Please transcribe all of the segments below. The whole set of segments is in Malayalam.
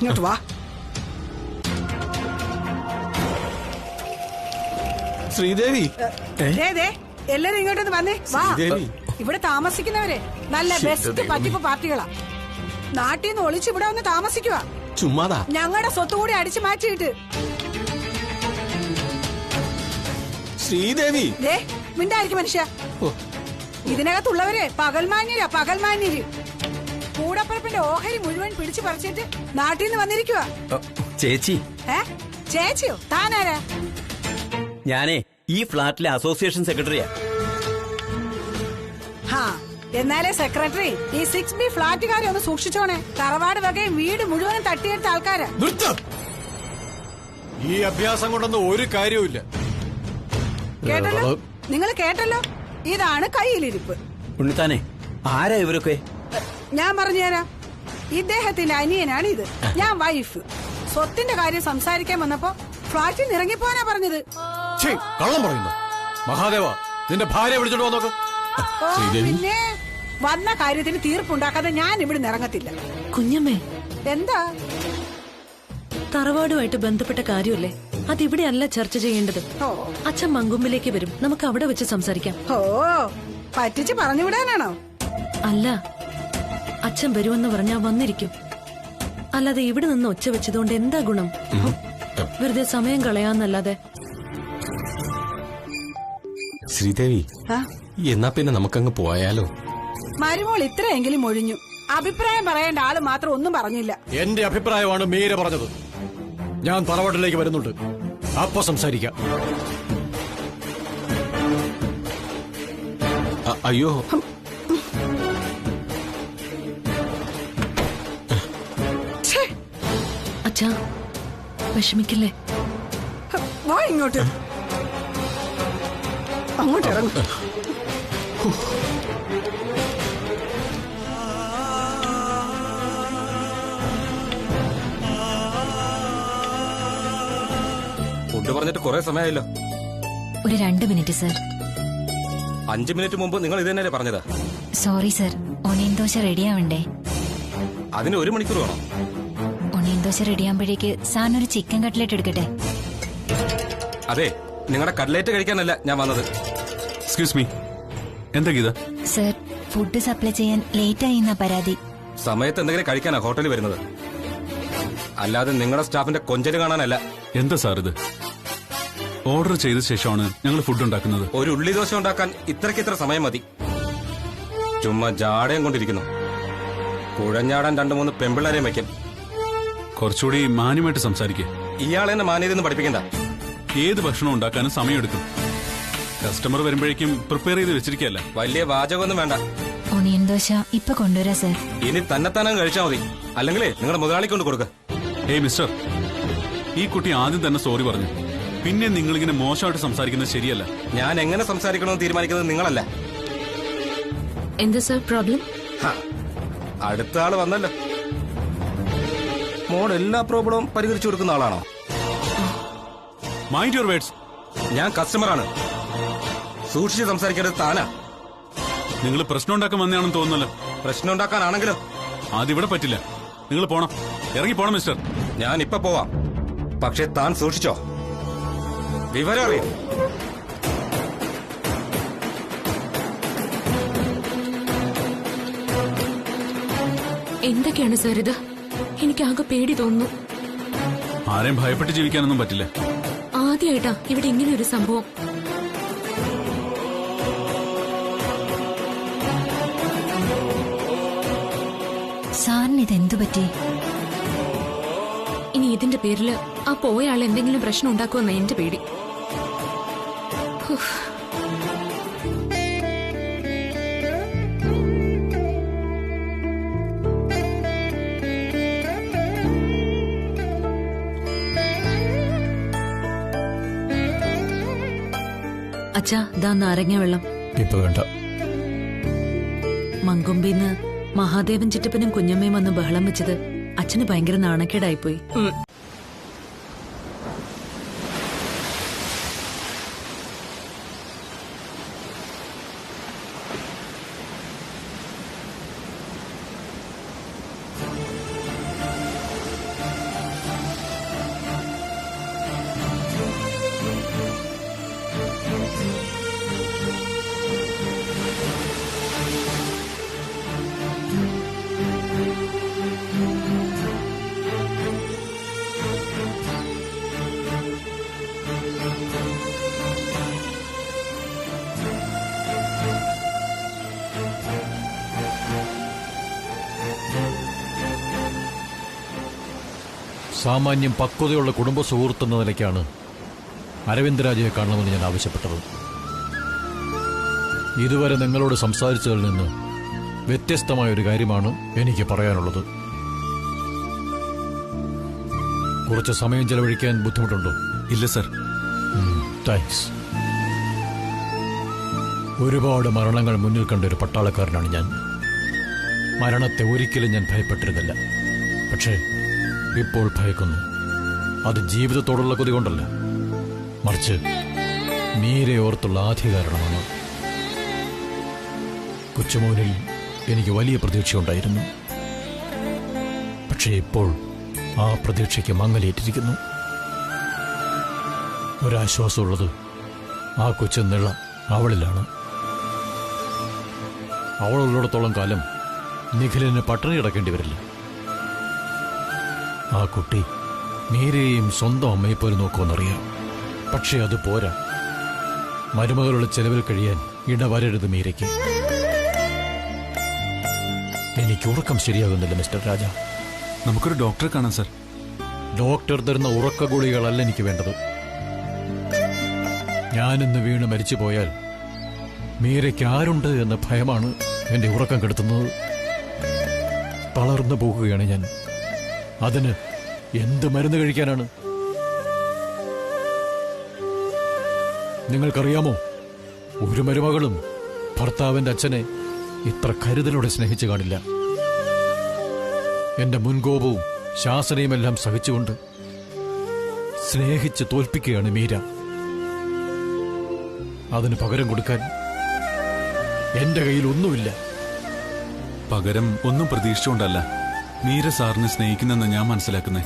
ഇങ്ങോട്ട് വാ. ശ്രീദേവി, എല്ലാരും ഇങ്ങോട്ടൊന്ന് വന്നേ. വാ. ഇവിടെ താമസിക്കുന്നവരെ നല്ല ബെസ്റ്റ് പറ്റിപ്പ് പാർട്ടികളാ. നാട്ടിൽ നിന്ന് ഒളിച്ച് ഇവിടെ വന്ന് താമസിക്കുക. ചുമ്മാതാ. ഞങ്ങളുടെ സ്വത്ത് കൂടി അടിച്ചു മാറ്റിയിട്ട്. ശ്രീദേവി, മിണ്ടായിരിക്കും മനുഷ്യ. ഇതിനകത്തുള്ളവരെ പകൽമാന്യരാ, പകൽമാന്യര്. കൂടപ്പറപ്പിന്റെ ഓഹരി മുഴുവൻ പിടിച്ചു പറിച്ചിട്ട് നാട്ടിൽ നിന്ന് വന്നിരിക്കുക. ചേച്ചി. ചേച്ചിയോ? താനാരാ? ഞാനേ ഈ ഫ്ലാറ്റിലെ അസോസിയേഷൻ സെക്രട്ടറിയാ. എന്നാലേ സെക്രട്ടറി, ഈ 6B ഫ്ലാറ്റുകാരെ ഒന്ന് സൂക്ഷിച്ചോണേ. തറവാട് വകയും വീട് മുഴുവനും തട്ടിയെടുത്ത ആൾക്കാരാ. ഈ അഭ്യാസം കൊണ്ടൊന്നും ഒരു കാര്യവുമില്ല. കേട്ടല്ലോ, നിങ്ങൾ കേട്ടല്ലോ. ഇതാണ് കയ്യിലിരിപ്പ്. ഉണ്ണിത്താനെ, ആരാ ഇവരൊക്കെ? ഞാൻ പറഞ്ഞുതരാം. ഇദ്ദേഹത്തിന്റെ അനിയനാണ് ഇത്. ഞാൻ വൈഫ്. സ്വത്തിന്റെ കാര്യം സംസാരിക്കാൻ വന്നപ്പോ ഫ്ലാറ്റിൽ നിന്ന് ഇറങ്ങിപ്പോനാ പറഞ്ഞത്. കള്ളം പറയുന്നു. മഹാദേവ, നിന്റെ ഭാര്യ വിളിച്ചോണ്ട് വന്നോക്ക്. പിന്നെ വന്ന കാര്യത്തിന് തീർപ്പുണ്ടാക്കാതെ ഞാൻ ഇവിടെ ഇറങ്ങത്തില്ല. കുഞ്ഞമ്മേ, എന്താ? തറവാടുമായിട്ട് ബന്ധപ്പെട്ട കാര്യമല്ലേ, അതിവിടെയല്ല ചർച്ച ചെയ്യേണ്ടത്. അച്ഛൻ മങ്കൊമ്പിലേക്ക് വരും, നമുക്ക് അവിടെ വെച്ച് സംസാരിക്കാം. പറ്റിച്ച് പറഞ്ഞുവിടാനാണോ? അല്ല, അച്ഛൻ വരുമെന്ന് പറഞ്ഞാ വന്നിരിക്കും. അല്ലാതെ ഇവിടെ നിന്ന് ഒച്ച വെച്ചതുകൊണ്ട് എന്താ ഗുണം? വെറുതെ സമയം കളയാന്നല്ലാതെ. ശ്രീദേവി, എന്നാ പിന്നെ നമുക്കങ്ങ് പോയാലോ? മരുമോൾ ഇത്രയെങ്കിലും ഒഴിഞ്ഞു. അഭിപ്രായം പറയേണ്ട ആള് മാത്രം ഒന്നും പറഞ്ഞില്ല. എന്റെ അഭിപ്രായമാണ് മീര പറഞ്ഞത്. ഞാൻ തറവാട്ടിലേക്ക് വരുന്നുണ്ട്, അപ്പൊ സംസാരിക്കാം. അയ്യോ, അച്ഛാ വിഷമിക്കില്ലേ? വാ ഇങ്ങോട്ട്. അങ്ങോട്ട് ഇറങ്ങും. ഫുഡ് പറഞ്ഞിട്ട് കുറെ സമയമായല്ലോ. ഒരു 2 മിനിറ്റ് സർ. 5 മിനിറ്റ് മുമ്പ് നിങ്ങൾ ഇത് തന്നെയല്ലേ പറഞ്ഞത്? സോറി സർ, ഒനിയൻ ദോശ റെഡിയാവണ്ടേ? അതിന് 1 മണിക്കൂർ വേണം. ഒനിയൻ ദോശ റെഡിയാകുമ്പോഴേക്ക് സാറിനൊരു ചിക്കൻ കട്ട്ലറ്റ് എടുക്കട്ടെ? അതെ, നിങ്ങളുടെ കട്ട്ലേറ്റ് കഴിക്കാനല്ല ഞാൻ വന്നത്. എക്സ്ക്യൂസ് മീ, എന്താ ഗീത? സർ, ഫുഡ് സപ്ലൈ ചെയ്യാൻ ലേറ്റ് ആയി എന്നാ പരാതി. സമയത്ത് എന്തെങ്കിലും കഴിക്കാനാ ഹോട്ടലിൽ വരുന്നത്, അല്ലാതെ നിങ്ങളുടെ സ്റ്റാഫിന്റെ കൊഞ്ചല് കാണാനല്ല. എന്താ സാർ ഇത്? ഓർഡർ ചെയ്ത ശേഷമാണ് ഞങ്ങൾ ഫുഡ് ഉണ്ടാക്കുന്നത്. ഒരു ഉള്ളി ദോശ ഉണ്ടാക്കാൻ ഇത്ര സമയം മതി. ചുമ്മാ ജാടയും കൊണ്ടിരിക്കുന്നു. കുഴഞ്ഞാടാൻ 2-3 പെമ്പിള്ളേരെയും വയ്ക്കും. കുറച്ചുകൂടി മാന്യമായിട്ട് സംസാരിക്കേ. ഇയാളെന്നെ മാന്യതെന്ന് പഠിപ്പിക്കണ്ട. ഏത് ഭക്ഷണം ഉണ്ടാക്കാനും സമയമെടുക്കും. കസ്റ്റമർ വരുമ്പോഴേക്കും പ്രിപ്പയർ ചെയ്ത് വെച്ചിരിക്കല്ല. വലിയ വാചകമൊന്നും വേണ്ട. ഒനിയൻ ദോശ ഇപ്പൊ കൊണ്ടുവരാ സർ. ഇനി തന്നെത്താനും കഴിച്ചാൽ മതി, അല്ലെങ്കിലേ നിങ്ങളുടെ മുതലാളി കൊണ്ട് കൊടുക്ക. ഏയ് മിസ്റ്റർ, ഈ കുട്ടി ആദ്യം തന്നെ സോറി പറഞ്ഞു. പിന്നെ നിങ്ങളിങ്ങനെ മോശമായിട്ട് സംസാരിക്കുന്നത് ശരിയല്ല. ഞാൻ എങ്ങനെ സംസാരിക്കണമെന്ന് തീരുമാനിക്കുന്നത് നിങ്ങളല്ല. എന്താ സർ പ്രോബ്ലം? അടുത്ത ആള് വന്നല്ലോ. മോൾ എല്ലാ പ്രോബ്ലവും പരിഹരിച്ചു കൊടുക്കുന്ന ആളാണോ? Mind your words. ഞാൻ കസ്റ്റമറാണ്, സൂക്ഷിച്ച് സംസാരിക്കേണ്ടത് താനാ. നിങ്ങൾ പ്രശ്നം ഉണ്ടാക്കാൻ വന്നതാണെന്ന് തോന്നുന്നല്ലോ. പ്രശ്നം ഉണ്ടാക്കാനാണെങ്കിലോ? അതിവിടെ പറ്റില്ല. നിങ്ങൾ പോണം, ഇറങ്ങി പോണം മിസ്റ്റർ. ഞാൻ ഇപ്പൊ പോവാം, പക്ഷെ താൻ സൂക്ഷിച്ചോ, വിവരം അറിയാം. എന്തൊക്കെയാണ് സർ ഇത്? എനിക്കാകെ പേടി തോന്നുന്നു. ആരെയും ഭയപ്പെട്ട് ജീവിക്കാനൊന്നും പറ്റില്ല. ആദ്യമായിട്ടാ ഇവിടെ ഇങ്ങനെ ഒരു സംഭവം. സാറിന് ഇതെന്തു പറ്റി? ഇനി ഇതിന്റെ പേരില് ആ പോയ ആൾ എന്തെങ്കിലും പ്രശ്നം ഉണ്ടാക്കുമെന്ന എന്റെ പേടി. അച്ഛാ, ദാ നാരങ്ങ വെള്ളം. ഇപ്പൊ വേണ്ട. മങ്കൊമ്പിന്ന് മഹാദേവൻ ചിറ്റപ്പനും കുഞ്ഞമ്മയും വന്ന് ബഹളം വെച്ചത് അച്ഛന് ഭയങ്കര നാണക്കേടായിപ്പോയി. സാമാന്യം പക്വതയുള്ള കുടുംബ സുഹൃത്തെന്ന നിലയ്ക്കാണ് അരവിന്ദരാജയെ കാണണമെന്ന് ഞാൻ ആവശ്യപ്പെട്ടത്. ഇതുവരെ നിങ്ങളോട് സംസാരിച്ചതിൽ നിന്ന് വ്യത്യസ്തമായ ഒരു കാര്യമാണ് എനിക്ക് പറയാനുള്ളത്. കുറച്ച് സമയം ചെലവഴിക്കാൻ ബുദ്ധിമുട്ടുണ്ടോ? ഇല്ല സർ. താങ്ക്സ്. ഒരുപാട് മരണങ്ങൾ മുന്നിൽ കണ്ട ഒരു പട്ടാളക്കാരനാണ് ഞാൻ. മരണത്തെ ഒരിക്കലും ഞാൻ ഭയപ്പെട്ടിരുന്നില്ല. പക്ഷേ ഇപ്പോൾ ഭയക്കുന്നു. അത് ജീവിതത്തോടുള്ള കൊതി കൊണ്ടല്ല, മറിച്ച് മീരെ ഓർത്തുള്ള ആധികാരണമാണ്. കൊച്ചുമോനിൽ എനിക്ക് വലിയ പ്രതീക്ഷയുണ്ടായിരുന്നു. പക്ഷേ ഇപ്പോൾ ആ പ്രതീക്ഷയ്ക്ക് മങ്ങലേറ്റിരിക്കുന്നു. ഒരാശ്വാസമുള്ളത് ആ കൊച്ചെന്നുള്ള അവളിലാണ്. അവളുള്ളിടത്തോളം കാലം നിഖിലിന് പട്ടിണി കിടക്കേണ്ടി വരില്ല. ആ കുട്ടി മീരയെയും സ്വന്തം അമ്മയെപ്പോലെ നോക്കുമെന്നറിയാം. പക്ഷെ അത് പോരാ. മരുമകളുടെ ചെലവിൽ കഴിയാൻ ഇടവരരുത് മീരയ്ക്ക്. എനിക്ക് ഉറക്കം ശരിയാകുന്നില്ല മിസ്റ്റർ രാജ. നമുക്കൊരു ഡോക്ടറെ കാണാം സർ. ഡോക്ടർ തരുന്ന ഉറക്ക ഗുളികകളല്ല എനിക്ക് വേണ്ടത്. ഞാനിന്ന് വീണ് മരിച്ചു പോയാൽ മീരയ്ക്ക് ആരുണ്ട് എന്ന ഭയമാണ് എന്റെ ഉറക്കം കെടുത്തുന്നത്. തളർന്നു പോകുകയാണ് ഞാൻ. അതിന് എന്ത് മരുന്ന് കഴിക്കാനാണ്? നിങ്ങൾക്കറിയാമോ, ഒരു മരുമകളും ഭർത്താവിന്റെ അച്ഛനെ ഇത്ര കരുതലോടെ സ്നേഹിച്ചു കാണില്ല. എന്റെ മുൻകോപവും ശാസനയുമെല്ലാം സഹിച്ചുകൊണ്ട് സ്നേഹിച്ച് തോൽപ്പിക്കുകയാണ് മീര. അതിന് പകരം കൊടുക്കാൻ എന്റെ കയ്യിൽ ഒന്നുമില്ല. പകരം ഒന്നും പ്രതീക്ഷിച്ചുകൊണ്ടല്ല മീര സാറിനെ സ്നേഹിക്കുന്നെന്ന് ഞാൻ മനസ്സിലാക്കുന്നേ.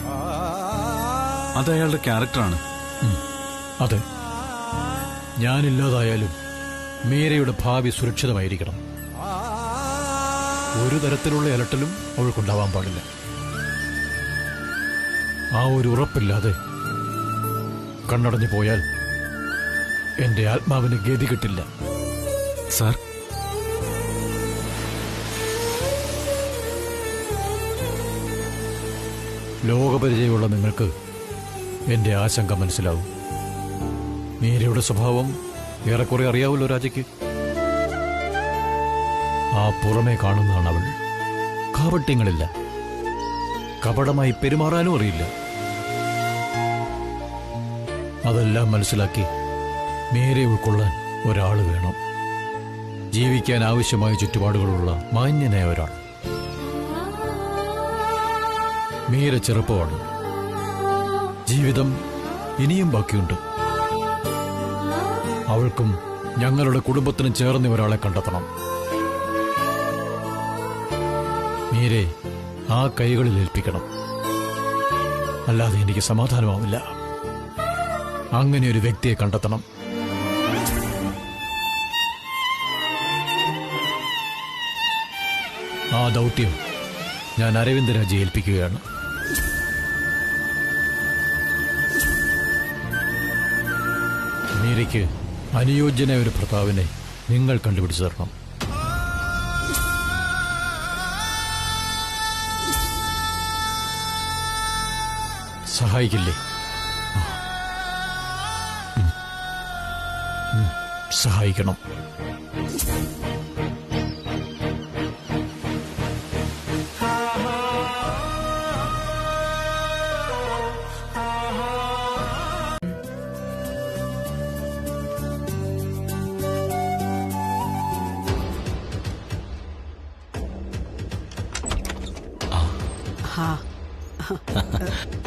അത് അയാളുടെ ക്യാരക്ടറാണ്. അതെ, ഞാനില്ലാതായാലും മീരയുടെ ഭാവി സുരക്ഷിതമായിരിക്കണം. ഒരു തരത്തിലുള്ള അലട്ടലും അവൾക്കുണ്ടാവാൻ പാടില്ല. ആ ഒരു ഉറപ്പില്ലാതെ കണ്ണടഞ്ഞു പോയാൽ എന്റെ ആത്മാവിന് ഗതി കിട്ടില്ല. സാർ, ലോകപരിചയമുള്ള നിങ്ങൾക്ക് എന്റെ ആശങ്ക മനസ്സിലാവും. മീരയുടെ സ്വഭാവം ഏറെക്കുറെ അറിയാവല്ലോ രാജയ്ക്ക്. ആ പുറമേ കാണുന്നതാണ് അവൾ. കാപട്യങ്ങളില്ല. കപടമായി പെരുമാറാനും അറിയില്ല. അതെല്ലാം മനസ്സിലാക്കി മീരയെ ഉൾക്കൊള്ളാൻ ഒരാൾ വേണം. ജീവിക്കാൻ ആവശ്യമായ ചുറ്റുപാടുകളുള്ള മാന്യനായ ഒരാൾ. മീര ചെറുപ്പമാണ്. ജീവിതം ഇനിയും ബാക്കിയുണ്ട്. അവൾക്കും ഞങ്ങളുടെ കുടുംബത്തിനും ചേർന്ന ഒരാളെ കണ്ടെത്തണം. മീരെ ആ കൈകളിൽ ഏൽപ്പിക്കണം. അല്ലാതെ എനിക്ക് സമാധാനമാവില്ല. അങ്ങനെ ഒരു വ്യക്തിയെ കണ്ടെത്തണം. ആ ദൗത്യം ഞാൻ അരവിന്ദരാജെ ഏൽപ്പിക്കുകയാണ്. മീരയ്ക്ക് അനുയോജ്യനായ ഒരു ഭർത്താവിനെ നിങ്ങൾ കണ്ടുപിടിച്ചു തരണം. സഹായിക്കില്ലേ? സഹായിക്കണം.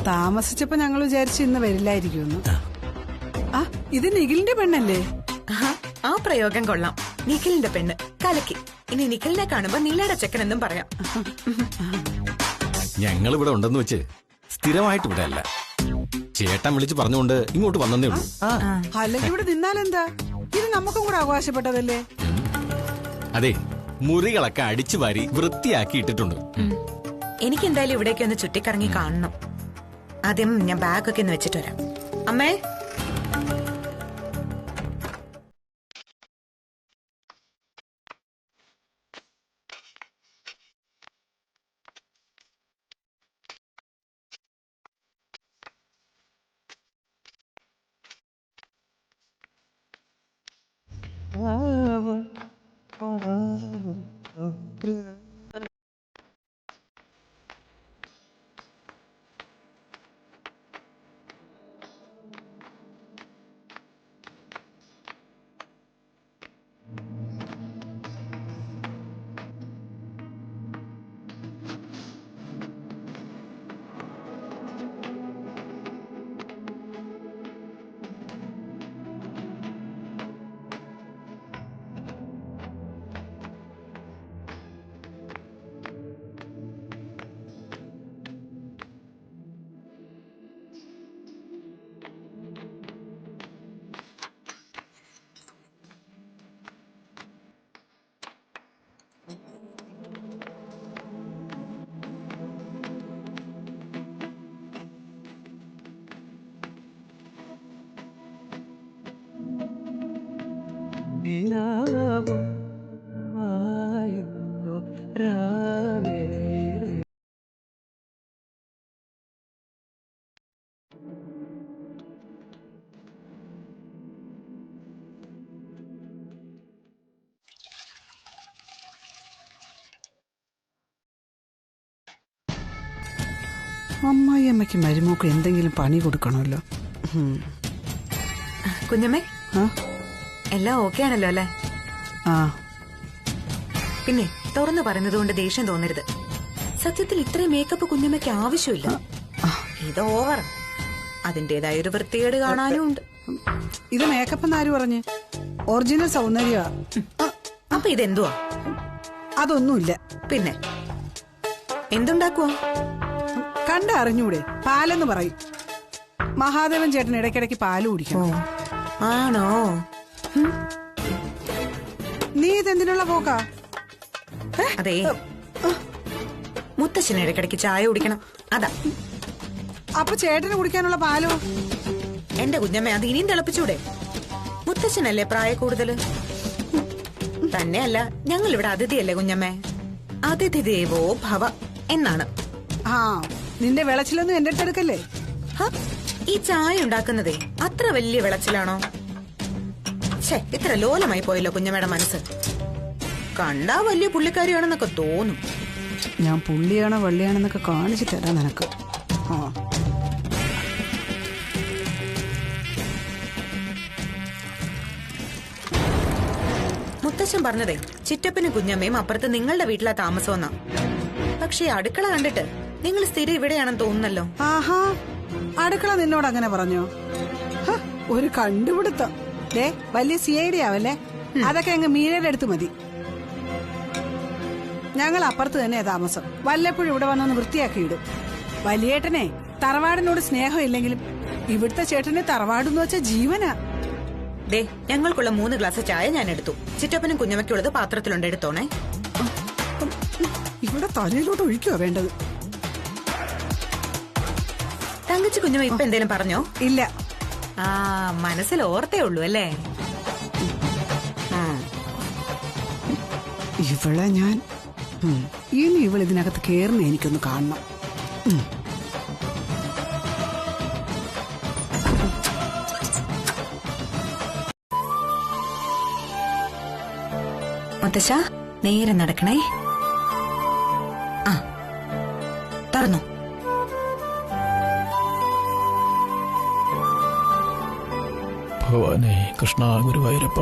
താമസിച്ചപ്പോ ഞങ്ങൾ വിചാരിച്ചു ഇന്ന് വരില്ലായിരിക്കുമെന്ന്. ആ, ഇത് നിഖിലിന്റെ പെണ്ണല്ലേ? ആ പ്രയോഗം കൊള്ളാം. നിഖിലിന്റെ പെണ്ണ് കലക്കി. ഇനി നിഖിലിനെ കാണുമ്പോ നീലയുടെ ചെക്കൻ എന്നും പറയാം. ഞങ്ങൾ ഇവിടെ ഉണ്ടെന്ന് വെച്ച് സ്ഥിരമായിട്ട് ഇവിടെ അല്ല. ചേട്ടൻ വിളിച്ച് പറഞ്ഞുകൊണ്ട് ഇങ്ങോട്ട് വന്നേ ഉള്ളൂ. അല്ലെങ്കിൽ ഇവിടെ നിന്നാലെന്താ? ഇത് നമുക്കും കൂടെ അവകാശപ്പെട്ടതല്ലേ? അതെ, മുറികളൊക്കെ അടിച്ചു വാരി വൃത്തിയാക്കി ഇട്ടിട്ടുണ്ട്. എനിക്ക് എന്തായാലും ഇവിടേക്ക് ഒന്ന് ചുറ്റിക്കറങ്ങി കാണണം. ആദ്യം ഞാൻ ബാഗൊക്കെ ഒന്ന് വെച്ചിട്ട് വരാം. അമ്മേ, അമ്മായിയമ്മയ്ക്ക് മരുമോക്ക് എന്തെങ്കിലും പണി കൊടുക്കണമല്ലോ. കുഞ്ഞമ്മേ, എല്ലാം ഓക്കെ ആണല്ലോ അല്ലേ? ആ, പിന്നെ തുറന്നു പറയുന്നത് കൊണ്ട് ദേഷ്യം തോന്നരുത്. സത്യത്തിൽ ഇത്രയും മേക്കപ്പ് കുഞ്ഞമ്മയ്ക്ക് ആവശ്യമില്ല. ഇത് ഓവർ. അതിന്റേതായ ഒരു വൃത്തികേട് കാണാനും ഉണ്ട്. ഇത് മേക്കപ്പ് എന്ന് ആര് പറഞ്ഞു? ഒറിജിനൽ സൗന്ദര്യ. അപ്പൊ ഇതെന്തുവാ? അതൊന്നുമില്ല. പിന്നെ എന്തുണ്ടാക്കുവാ? കണ്ടറിഞ്ഞൂടെ? പാലെന്ന് പറയും. മഹാദേവൻ ചേട്ടൻ ഇടയ്ക്കിടയ്ക്ക് പാല് കുടിക്കണം. ആണോ? നീ ഇതെന്തിനുള്ള പോക്കാ? അതെ, മുത്തശ്ശന് ഇടയ്ക്കിടയ്ക്ക് ചായ കുടിക്കണം, അതാ. അപ്പൊ ചേട്ടന് കുടിക്കാനുള്ള പാലോ? എന്റെ കുഞ്ഞമ്മ, അത് ഇനിയും തിളപ്പിച്ചൂടെ? മുത്തശ്ശനല്ലേ പ്രായ കൂടുതല്. തന്നെയല്ല, ഞങ്ങൾ ഇവിടെ അതിഥിയല്ലേ കുഞ്ഞമ്മേ. അതിഥി ദേവോ ഭവ എന്നാണ്. ആ, നിന്റെ വിളച്ചിലൊന്നും എന്റെ അടുത്തെടുക്കല്ലേ. ഈ ചായ ഉണ്ടാക്കുന്നതേ അത്ര വലിയ വിളച്ചിലാണോ? ഇത്ര ലോലമായി പോയല്ലോ കുഞ്ഞമ്മയുടെ മനസ്സ്. കണ്ടാ വലിയ പുള്ളിക്കാരിയാണെന്നൊക്കെ തോന്നും. ഞാൻ പുള്ളിയാണോ വള്ളിയാണെന്നൊക്കെ കാണിച്ചു തരാം നിനക്ക്. ആ, മുത്തശ്ശൻ പറഞ്ഞതേ ചിറ്റപ്പനും കുഞ്ഞമ്മയും അപ്പുറത്ത് നിങ്ങളുടെ വീട്ടിലാ താമസമെന്നാ. പക്ഷെ അടുക്കള കണ്ടിട്ട് നിങ്ങൾ സ്ഥിരം ഇവിടെയാണെന്ന് തോന്നുന്നല്ലോ. ആഹാ, അടുക്കള നിന്നോട് അങ്ങനെ പറഞ്ഞോ? ഒരു കണ്ടുപിടുത്തം. വലിയ CID ആവല്ലേ? അതൊക്കെ അങ്ങ് മീരയുടെ അടുത്ത് മതി. ഞങ്ങൾ അപ്പുറത്ത് തന്നെയാ താമസം. വല്ലപ്പോഴും ഇവിടെ വന്നൊന്ന് വൃത്തിയാക്കിയിടും. വലിയേട്ടനെ തറവാടിനോട് സ്നേഹം ഇല്ലെങ്കിലും ഇവിടുത്തെ ചേട്ടനെ തറവാടെന്ന് വെച്ച ജീവനാ. ഞങ്ങൾക്കുള്ള 3 ഗ്ലാസ് ചായ ഞാൻ എടുത്തു. ചിറ്റപ്പനും കുഞ്ഞമ്മയ്ക്കുള്ളത് പാത്രത്തിലുണ്ട്, എടുത്തോണേ. ഇവിടെ തലയിലോട്ട് ഒഴിക്കുക വേണ്ടത്. തങ്കച്ചി കുഞ്ഞമ്മ ഇപ്പൊ എന്തേലും പറഞ്ഞോ? ഇല്ല. ആ, മനസ്സിൽ ഓർത്തേ ഉള്ളൂ അല്ലേ? ഇവളെ ഞാൻ ഇനി ഇവളിതിനകത്ത് കേറുന്ന എനിക്കൊന്ന് കാണണം. മുത്തശ്ശ, നേരെ നടക്കണേ. ആ, തുറന്നു. ഭഗവാനേ, കൃഷ്ണ ഗുരുവായൂരപ്പ.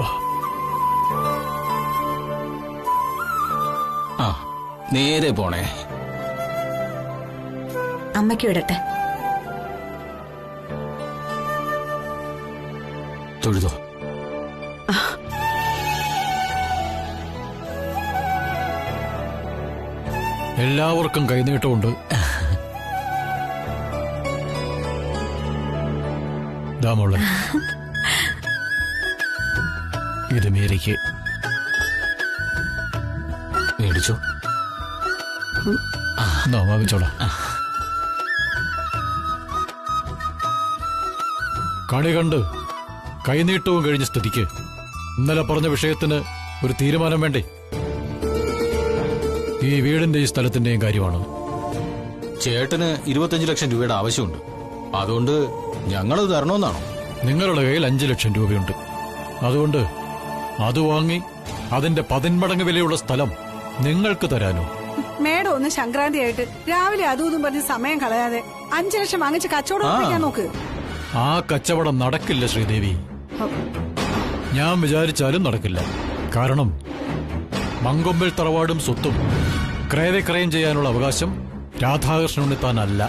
ആ, നേരെ പോണേ. അമ്മയ്ക്ക് വിടട്ടെ. തൊഴുതോ. എല്ലാവർക്കും കൈനീട്ടമുണ്ട്. ദാമോളെ, ഇത് മേരിക്ക് മേടിച്ചോ. വാങ്ങിച്ചോളാം. കണി കണ്ട് കൈനീട്ടവും കഴിഞ്ഞ സ്ഥിതിക്ക് ഇന്നലെ പറഞ്ഞ വിഷയത്തിന് ഒരു തീരുമാനം വേണ്ടേ? ഈ വീടിന്റെ ഈ സ്ഥലത്തിന്റെയും കാര്യമാണ്. ചേട്ടന് 25 ലക്ഷം രൂപയുടെ ആവശ്യമുണ്ട്. അതുകൊണ്ട് ഞങ്ങളത് തരണമെന്നാണോ? നിങ്ങളുടെ കയ്യിൽ 5 ലക്ഷം രൂപയുണ്ട്. അതുകൊണ്ട് അത് വാങ്ങി അതിന്റെ 10 മടങ്ങ് വിലയുള്ള സ്ഥലം നിങ്ങൾക്ക് തരാനോ? മേഡം ഒന്ന് സംക്രാന്തിയായിട്ട് രാവിലെ അതും ഇതും പറഞ്ഞ് സമയം കളയാതെ 5 ലക്ഷം വാങ്ങിച്ച് കച്ചവടം ഉറപ്പിക്കാൻ നോക്ക്. ആ കച്ചവടം നടക്കില്ല ശ്രീദേവി. ഞാൻ വിചാരിച്ചാലും നടക്കില്ല. കാരണം മങ്കൊമ്പിൽ തറവാടും സ്വത്തും ക്രയവിക്രയം ചെയ്യാനുള്ള അവകാശം രാധാകൃഷ്ണൻ ഉണ്ണിത്താനല്ല,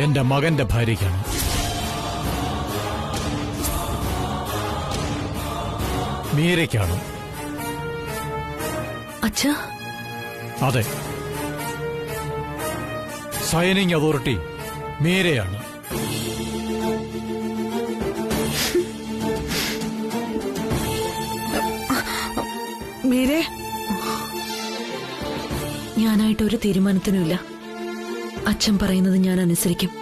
എന്റെ മകന്റെ ഭാര്യയ്ക്കാണ്. മീരയ്ക്കാണ്. അച്ഛാ, അതെ, സൈനിങ് അതോറിറ്റി മീരയാണ്. മീരെ, ഞാനായിട്ട് ഒരു തീരുമാനത്തിനുമില്ല. അച്ഛൻ പറയുന്നത് ഞാൻ അനുസരിക്കും.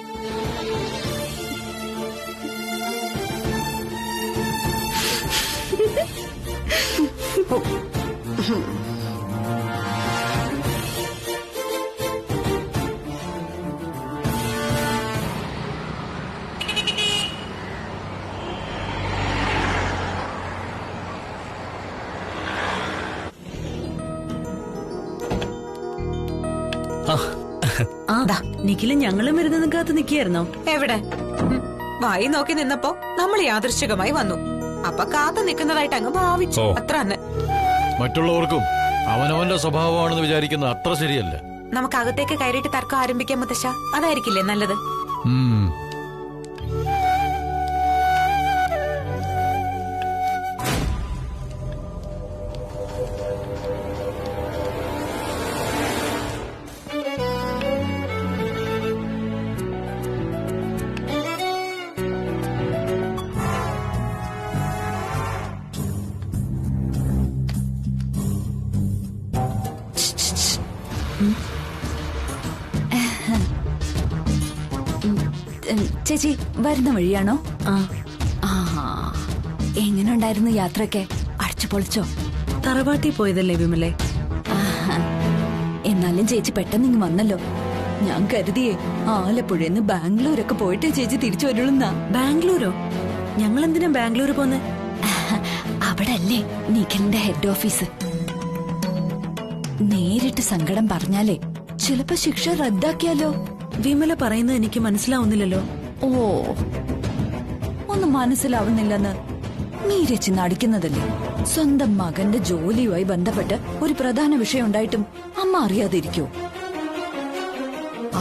നിഖില് ഞങ്ങളും വരുന്നത് കാത്ത് നിൽക്കുകയായിരുന്നോ? എവിടെ? വായി നോക്കി നിന്നപ്പോ നമ്മൾ യാദൃശ്ചികമായി വന്നു. അപ്പൊ കാത്തു നിൽക്കുന്നതായിട്ട് അങ്ങ് ഭാവിച്ചു. അത്ര തന്നെ. മറ്റുള്ളവർക്കും അവനവന്റെ സ്വഭാവമാണെന്ന് വിചാരിക്കുന്നത് അത്ര ശരിയല്ല. നമുക്ക് അകത്തേക്ക് കയറിയിട്ട് തർക്കം ആരംഭിക്കാൻ മുത്തശ്ശ, അതായിരിക്കില്ലേ നല്ലത്? ചേച്ചി വരുന്ന വഴിയാണോ? എങ്ങനെ ഉണ്ടായിരുന്നു യാത്രയൊക്കെ? അടിച്ചു പൊളിച്ചോ? തറവാട്ടി പോയതല്ലേ വിമലെ? എന്നാലും ചേച്ചി പെട്ടെന്ന് ഇങ്ങ് വന്നല്ലോ. ഞാൻ കരുതിയേ ആലപ്പുഴന്ന് ബാംഗ്ലൂരൊക്കെ പോയിട്ട് ചേച്ചി തിരിച്ചു വരുള്ളൂന്നാ. ബാംഗ്ലൂരോ? ഞങ്ങൾ എന്തിനാ ബാംഗ്ലൂർ പോന്നെ? അവിടെ അല്ലേ നിഖിലിന്റെ ഹെഡ് ഓഫീസ്. നേരിട്ട് സങ്കടം പറഞ്ഞാലേ ചിലപ്പോ ശിക്ഷ റദ്ദാക്കിയാലോ? വിമല പറയുന്നത് എനിക്ക് മനസ്സിലാവുന്നില്ലല്ലോ. ഓ, ഒന്നും മനസ്സിലാവുന്നില്ലെന്ന് മീരച്ചി നടിക്കുന്നതല്ലേ? സ്വന്തം മകന്റെ ജോലിയുമായി ബന്ധപ്പെട്ട് ഒരു പ്രധാന വിഷയം ഉണ്ടായിട്ടും അമ്മ അറിയാതിരിക്കോ?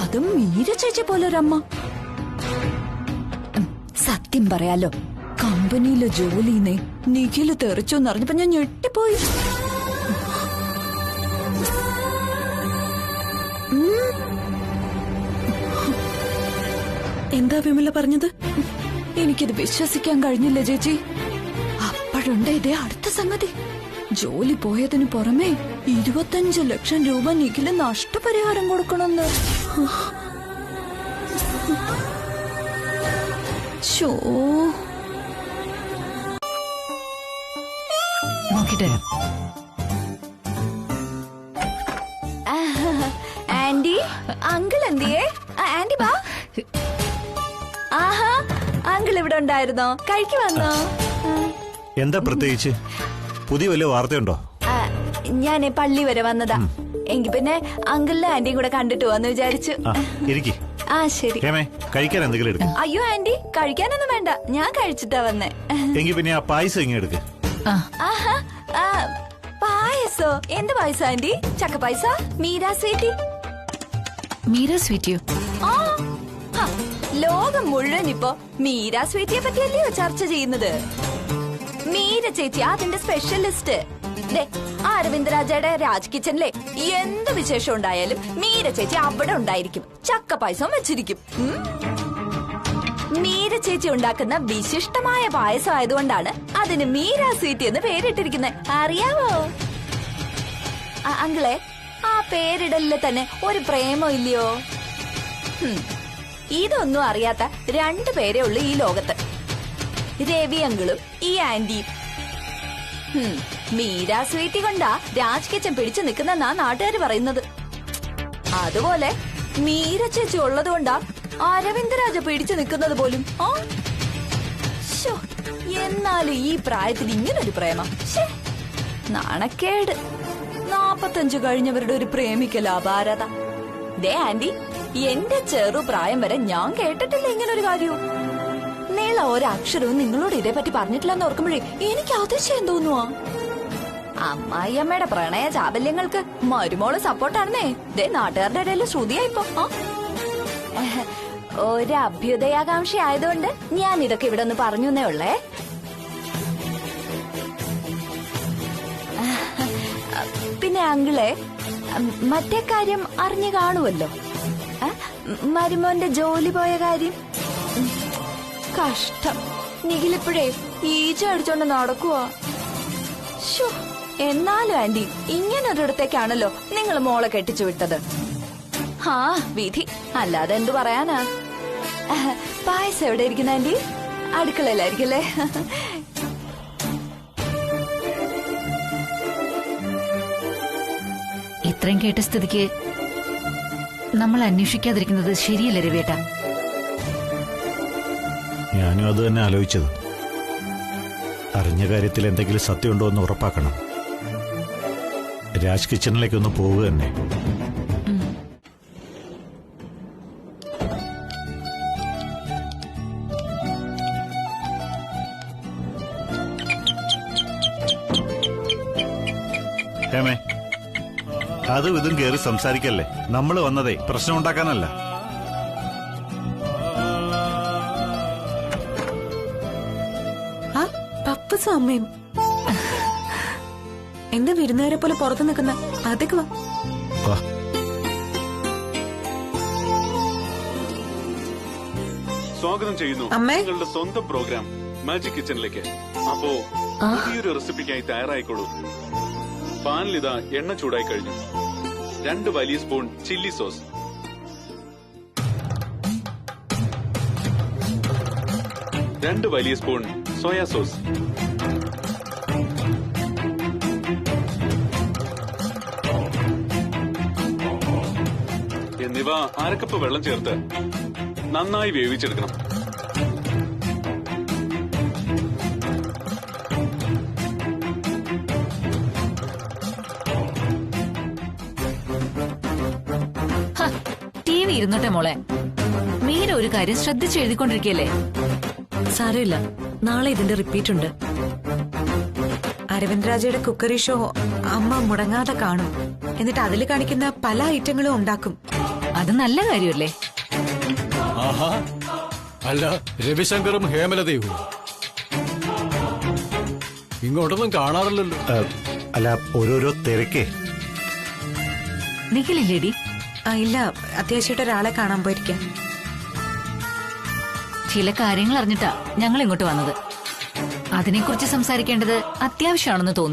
അതും മീര ചേച്ചി പോലൊരമ്മ. സത്യം പറയാലോ, കമ്പനിയിലെ ജോലിന്ന് നിഖില് തെറിച്ചോന്നറിഞ്ഞപ്പോ ഞാൻ ഞെട്ടിപ്പോയി. എന്താ വിമല പറഞ്ഞത്? എനിക്കിത് വിശ്വസിക്കാൻ കഴിഞ്ഞില്ല ചേച്ചി. അപ്പോഴുണ്ട് ഇതേ അടുത്ത സംഗതി. ജോലി പോയതിനു പുറമെ 25 ലക്ഷം രൂപ നിഖില് നഷ്ടപരിഹാരം കൊടുക്കണമെന്ന്. ഷോ, നോക്കിട്ടെ. ആന്റി, അങ്കിൾ എന്തിയേ? ആന്റി വാ. ആഹാ, അങ്കിൾ ഇവിടെ ഉണ്ടായിരുന്നോ? കഴിക്ക് വന്നോ? എന്താ പ്രത്യേകിച്ച്? പുതിയ വല്ല വാർത്തയുണ്ടോ? ഞാൻ പള്ളി വരെ വന്നതാ. എങ്കിൽ പിന്നെ അങ്കിളിനെ ആന്റിയും കൂടെ കണ്ടിട്ട് പോവാന്ന് വിചാരിച്ചു. ശരി. കഴിക്കാൻ എന്തെങ്കിലും എടുക്കും? അയ്യോ ആന്റി, കഴിക്കാനൊന്നും വേണ്ട, ഞാൻ കഴിച്ചിട്ടാ വന്നേ. എങ്കിൽ പിന്നെ ആ പായസം ഇങ്ങനെ എടുക്ക്. പായസോ? എന്ത് പായസം ആന്റി? ചക്ക പായസ? മീരാ സ്വീറ്റി? മീരാ സ്വീറ്റിയോ? ലോകം മുഴുവൻ ഇപ്പൊ മീരാ സ്വീറ്റിയെ പറ്റിയല്ലയോ ചർച്ച ചെയ്യുന്നത്? മീര ചേച്ചി അതിന്റെ സ്പെഷ്യലിസ്റ്റ്. അരവിന്ദ് രാജയുടെ രാജ് കിച്ചണിലെ എന്ത് വിശേഷം ഉണ്ടായാലും മീര ചേച്ചി അവിടെ ഉണ്ടായിരിക്കും. ചക്ക പായസം വെച്ചിരിക്കും. മീര ചേച്ചി ഉണ്ടാക്കുന്ന വിശിഷ്ടമായ പായസം ആയതുകൊണ്ടാണ് അതിന് മീരാ സ്വീറ്റി എന്ന് പേരിട്ടിരിക്കുന്നത്. അറിയാവോ അങ്കിളെ? ആ പേരിടലില് തന്നെ ഒരു പ്രേമം ഇല്ലയോ? ഇതൊന്നും അറിയാത്ത 2 പേരേ ഉള്ളൂ ഈ ലോകത്ത്, രവി അങ്കിളും ഈ ആന്റിയും. മീരാ സ്വീറ്റി കൊണ്ടാ രാജ് കിച്ചൻ പിടിച്ചു നിൽക്കുന്ന നാട്ടുകാര് പറയുന്നത്. അതുപോലെ മീര ചേച്ചി ഉള്ളത് കൊണ്ടാ അരവിന്ദ് രാജ പിടിച്ചു നിൽക്കുന്നത് പോലും. എന്നാലും ഈ പ്രായത്തിൽ ഇങ്ങനൊരു പ്രേമം ശ്ശേ, നാണക്കേട്. 45 കഴിഞ്ഞവരുടെ ഒരു പ്രേമിക്കല അപാരത. ദേ ആന്റി, എന്റെ ചെറുപ്രായം വരെ ഞാൻ കേട്ടിട്ടില്ല ഇങ്ങനൊരു കാര്യവും. നീള ഒരക്ഷരവും നിങ്ങളോട് ഇതേപറ്റി പറഞ്ഞിട്ടില്ലെന്ന് ഓർക്കുമ്പോഴേ എനിക്ക് അതിശയം തോന്നുവാ. അമ്മായിയമ്മയുടെ പ്രണയ ചാബല്യങ്ങൾക്ക് മരുമോള് സപ്പോർട്ടാണെന്നേ ദേ നാട്ടുകാരുടെ ഇടയിൽ ശ്രുതിയായിപ്പോ. ഒരു അഭ്യുദയാകാംക്ഷ ആയതുകൊണ്ട് ഞാൻ ഇതൊക്കെ ഇവിടെ ഒന്ന് പറഞ്ഞേ ഉള്ളേ. പിന്നെ അങ്കിളെ, മറ്റേ കാര്യം അറിഞ്ഞു കാണുമല്ലോ, മരുമോന്റെ ജോലി പോയ കാര്യം. കഷ്ടം, നിഖിലിപ്പോഴേ ഈച്ച അടിച്ചോണ്ട് നടക്കുവാ. എന്നാലും ആന്റി, ഇങ്ങനൊരിടത്തേക്കാണല്ലോ നിങ്ങൾ മോളെ കെട്ടിച്ചു വിട്ടത്. ആ വിധി, അല്ലാതെ എന്തു പറയാനാ. പായസം എവിടെ ഇരിക്കുന്ന ആന്റി? അടുക്കളയിലായിരിക്കല്ലേ? ഇത്രയും കേട്ട സ്ഥിതിക്ക് നമ്മൾ അന്വേഷിക്കാതിരിക്കുന്നത് ശരിയല്ല രവിയേട്ട. ഞാനും അത് തന്നെ ആലോചിച്ചത്. അറിഞ്ഞ കാര്യത്തിൽ എന്തെങ്കിലും സത്യമുണ്ടോ എന്ന് ഉറപ്പാക്കണം. രാജ് കിച്ചണിലേക്കൊന്ന് പോവുക തന്നെ. ഹേമേ, അതും ഇതും കയറി സംസാരിക്കല്ലേ. നമ്മൾ വന്നതേ പ്രശ്നം ഉണ്ടാക്കാനല്ല. പപ്പസും അമ്മയും എന്താ വിരുന്നുകാരെ പോലെ പുറത്തു നിൽക്കുന്ന? അതേക്ക് വാ. സ്വാഗതം ചെയ്യുന്നു നിങ്ങളുടെ സ്വന്തം പ്രോഗ്രാം മാജിക് കിച്ചണിലേക്ക്. അപ്പോ പുതിയൊരു റെസിപ്പിക്കായി തയ്യാറായിക്കോളൂ. പാനിലിതാ എണ്ണ ചൂടായി കഴിഞ്ഞു. 2 വലിയ സ്പൂൺ ചില്ലി സോസ്, 2 വലിയ സ്പൂൺ സോയാ സോസ്, എന്നിവ 1/2 കപ്പ് വെള്ളം ചേർത്ത് നന്നായി വേവിച്ചെടുക്കണം. ടി വി ഇരുന്നോട്ടെ മോളെ. മീര ഒരു കാര്യം ശ്രദ്ധിച്ച് എഴുതിക്കൊണ്ടിരിക്കല്ലേ? സാരമില്ല, നാളെ ഇതിന്റെ റിപ്പീറ്റ് ഉണ്ട്. അരവിന്ദ് രാജയുടെ കുക്കറി ഷോ അമ്മ മുടങ്ങാതെ കാണും. എന്നിട്ട് അതിൽ കാണിക്കുന്ന പല ഐറ്റങ്ങളും ഉണ്ടാക്കും. അത് നല്ല കാര്യമല്ലേ? ആഹാ, അല്ല രവിശങ്കറും ഹേമലതയും ഇങ്ങോട്ടൊന്നും കാണാറില്ലല്ലോ. അല്ല, ഓരോരോ തിരക്കേ. നിഖിലില്ലേടി? ഇല്ല, അത്യാവശ്യമായിട്ട് ഒരാളെ കാണാൻ പോയിരിക്കാം. ചില കാര്യങ്ങൾ അറിഞ്ഞിട്ടാ ഞങ്ങൾ ഇങ്ങോട്ട് വന്നത്. അതിനെക്കുറിച്ച് സംസാരിക്കേണ്ടത് അത്യാവശ്യമാണെന്ന് തോന്നി.